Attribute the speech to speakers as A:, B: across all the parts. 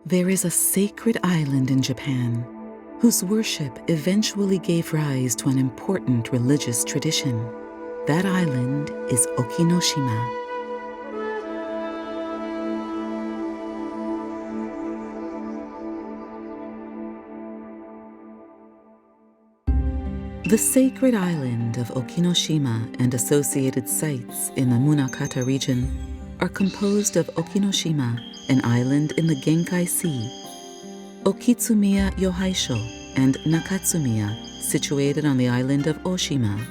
A: There is a sacred island in Japan whose worship eventually gave rise to an important religious tradition. That island is Okinoshima. The sacred island of Okinoshima and associated sites in the Munakata region are composed of Okinoshima, an island in the Genkai Sea, Okitsumiya Yohaisho and Nakatsumiya, situated on the island of Oshima,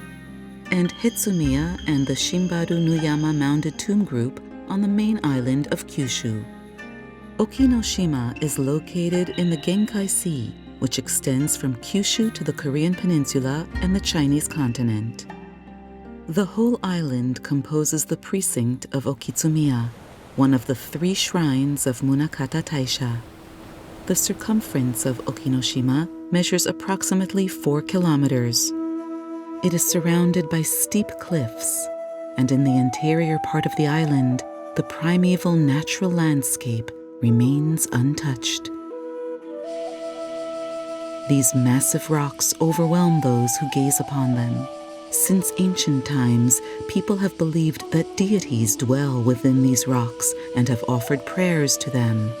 A: and Hetsumiya and the Shimbaru Nuyama Mounded Tomb Group on the main island of Kyushu. Okinoshima is located in the Genkai Sea, which extends from Kyushu to the Korean Peninsula and the Chinese continent. The whole island composes the precinct of Okitsumiya, one of the 3 shrines of Munakata Taisha. The circumference of Okinoshima measures approximately 4 kilometers. It is surrounded by steep cliffs, and in the interior part of the island, the primeval natural landscape remains untouched. These massive rocks overwhelm those who gaze upon them. Since ancient times, people have believed that deities dwell within these rocks and have offered prayers to them.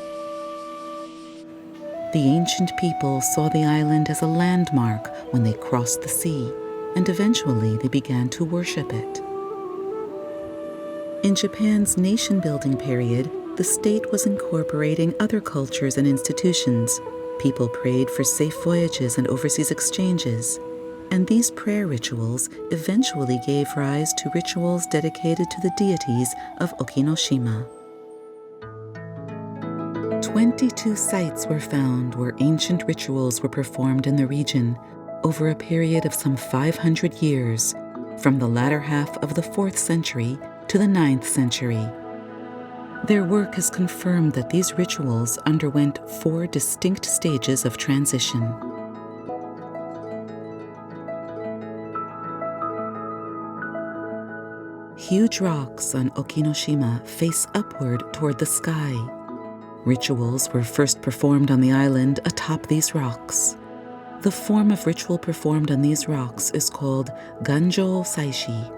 A: The ancient people saw the island as a landmark when they crossed the sea, and eventually they began to worship it. In Japan's nation-building period, the state was incorporating other cultures and institutions. People prayed for safe voyages and overseas exchanges, and these prayer rituals eventually gave rise to rituals dedicated to the deities of Okinoshima. 22 sites were found where ancient rituals were performed in the region over a period of some 500 years, from the latter half of the 4th century to the 9th century. Their work has confirmed that these rituals underwent 4 distinct stages of transition. Huge rocks on Okinoshima face upward toward the sky. Rituals were first performed on the island atop these rocks. The form of ritual performed on these rocks is called Ganjō Saishi.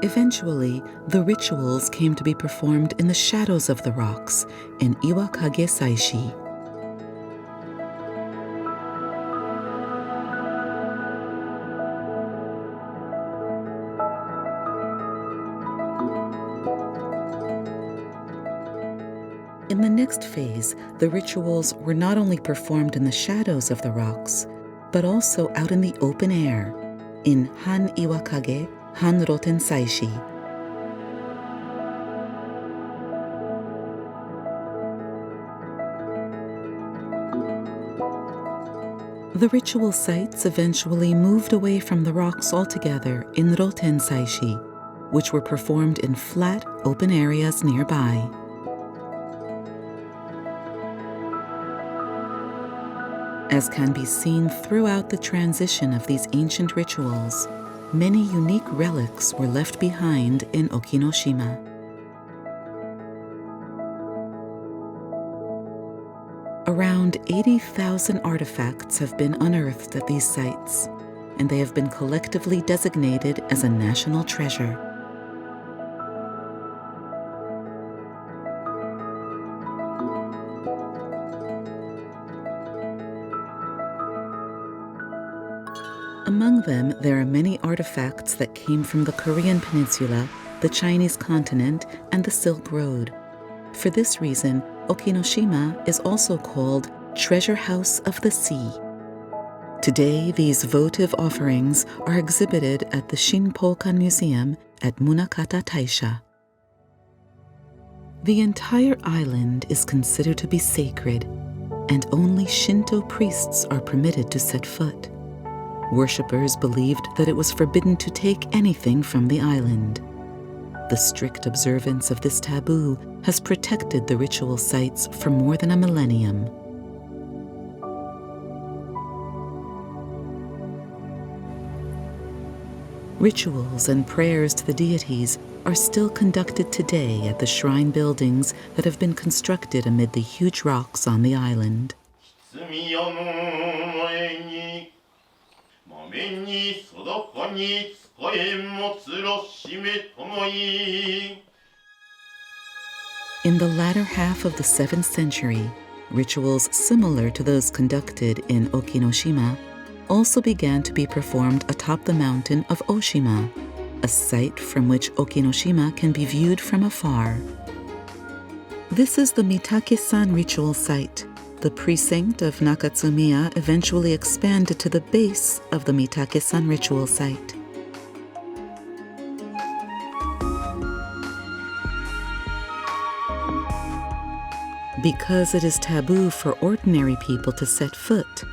A: Eventually, the rituals came to be performed in the shadows of the rocks in Iwakage Saishi. In the next phase, the rituals were not only performed in the shadows of the rocks, but also out in the open air, in Han Iwakage, Han Roten Saishi. The ritual sites eventually moved away from the rocks altogether in Roten Saishi, which were performed in flat, open areas nearby. As can be seen throughout the transition of these ancient rituals, many unique relics were left behind in Okinoshima. Around 80,000 artifacts have been unearthed at these sites, and they have been collectively designated as a national treasure. Among them, there are many artifacts that came from the Korean Peninsula, the Chinese continent, and the Silk Road. For this reason, Okinoshima is also called Treasure House of the Sea. Today, these votive offerings are exhibited at the Shinpokan Museum at Munakata Taisha. The entire island is considered to be sacred, and only Shinto priests are permitted to set foot. Worshippers believed that it was forbidden to take anything from the island. The strict observance of this taboo has protected the ritual sites for more than a millennium. Rituals and prayers to the deities are still conducted today at the shrine buildings that have been constructed amid the huge rocks on the island. In the latter half of the 7th century, rituals similar to those conducted in Okinoshima also began to be performed atop the mountain of Oshima, a site from which Okinoshima can be viewed from afar. This is the Mitake-san ritual site. The precinct of Nakatsumiya eventually expanded to the base of the Mitake-san ritual site. Because it is taboo for ordinary people to set foot,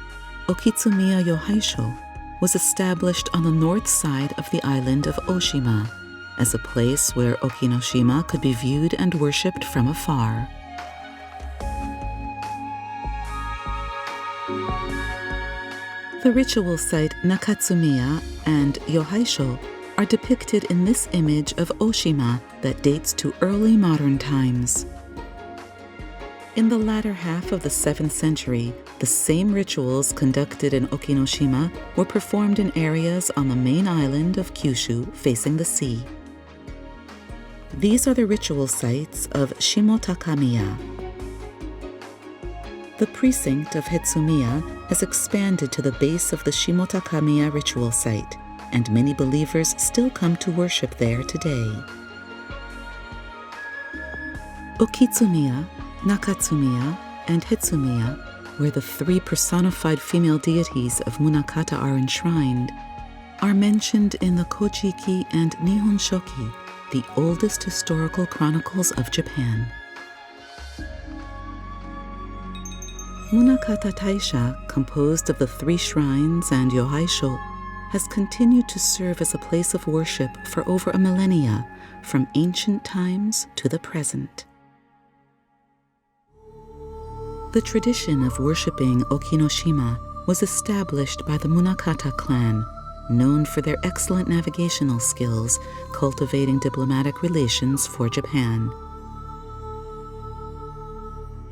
A: Okitsumiya Yohaisho was established on the north side of the island of Oshima as a place where Okinoshima could be viewed and worshipped from afar. The ritual site Nakatsumiya and Yohaisho are depicted in this image of Oshima that dates to early modern times. In the latter half of the 7th century, the same rituals conducted in Okinoshima were performed in areas on the main island of Kyushu facing the sea. These are the ritual sites of Shimotakamiya. The precinct of Hetsumiya has expanded to the base of the Shimotakamiya ritual site, and many believers still come to worship there today. Okitsumiya, Nakatsumiya, and Hetsumiya, where the 3 personified female deities of Munakata are enshrined, are mentioned in the Kojiki and Nihon Shoki, the oldest historical chronicles of Japan. Munakata Taisha, composed of the 3 shrines and Yohaisho, has continued to serve as a place of worship for over a millennia, from ancient times to the present. The tradition of worshipping Okinoshima was established by the Munakata clan, known for their excellent navigational skills, cultivating diplomatic relations for Japan.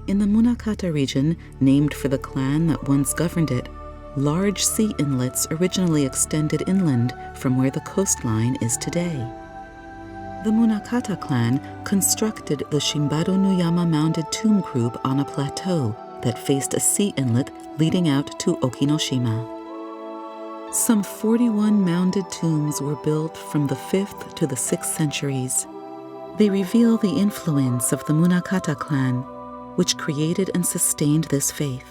A: In the Munakata region, named for the clan that once governed it, large sea inlets originally extended inland from where the coastline is today. The Munakata clan constructed the Shimbaru Nuyama mounded tomb group on a plateau that faced a sea inlet leading out to Okinoshima. Some 41 mounded tombs were built from the 5th to the 6th centuries. They reveal the influence of the Munakata clan, which created and sustained this faith.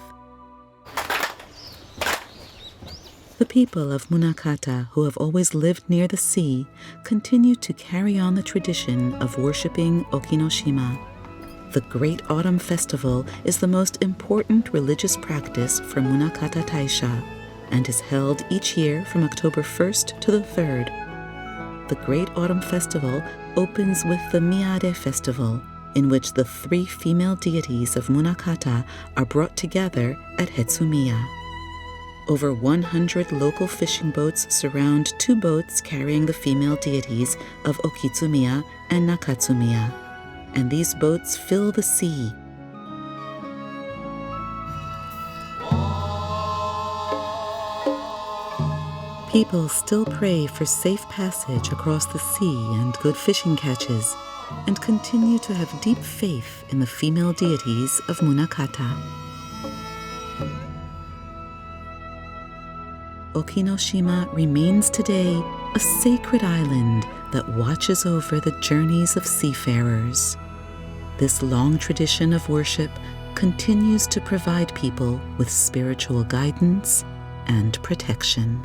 A: The people of Munakata, who have always lived near the sea, continue to carry on the tradition of worshipping Okinoshima. The Great Autumn Festival is the most important religious practice for Munakata Taisha and is held each year from October 1st to the 3rd. The Great Autumn Festival opens with the Miyade Festival, in which the 3 female deities of Munakata are brought together at Hetsumiya. Over 100 local fishing boats surround 2 boats carrying the female deities of Okitsumiya and Nakatsumiya, and these boats fill the sea. People still pray for safe passage across the sea and good fishing catches, and continue to have deep faith in the female deities of Munakata. Okinoshima remains today a sacred island that watches over the journeys of seafarers. This long tradition of worship continues to provide people with spiritual guidance and protection.